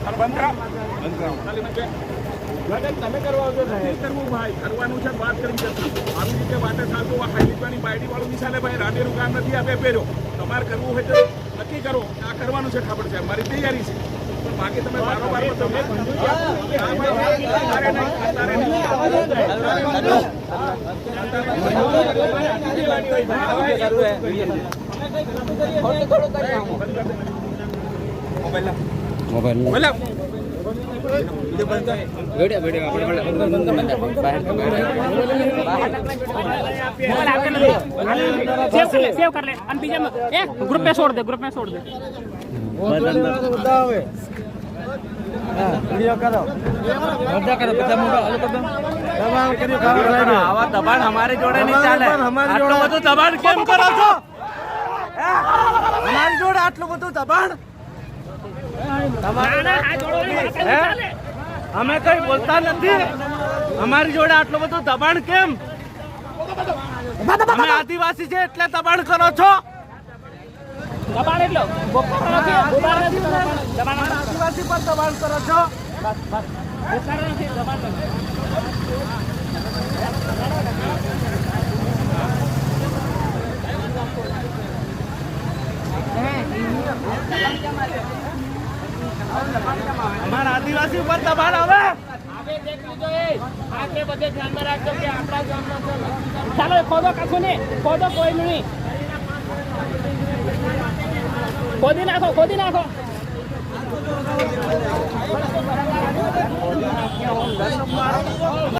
બંધ તમે કરવા આવજો કરવું ભાઈ કરવાનું છે વાત કરી જતા આવી રીતે વાટે ચાલતું હાઈલીવાની બાયડી વાળું નિશાલે ભાઈ રાડેનું કામ નથી આપે પહેર્યો તમારે કરવું હોય તો નક્કી કરો આ કરવાનું છે ખબર છે મારી તૈયારી છે પણ બાકી તમે બારોબાર મોબાઈલ सेव कर ले ग्रुप में छोड़ दे वीडियो करो आवा दबाण हमारे जोड़े नहीं चाले आटलो બધું દબાણ કેમ કરો છો हमारी जोड़े आटलो બધું दबाण અમે કઈ બોલતા નથી અમારી જોડે આટલું બધું દબાણ કેમ અમે આદિવાસી છે એટલે દબાણ કરો છો દબાણ એટલો આદિવાસી પર દબાણ કરો છો અમારા આદિવાસી ઉપર દબાણ આવે બધે ધ્યાનમાં રાખજો કે આપણા ગામમાં ચાલો ખોદો કાઢો ને ખોદો કોઈ નહીં ખોદી નાખો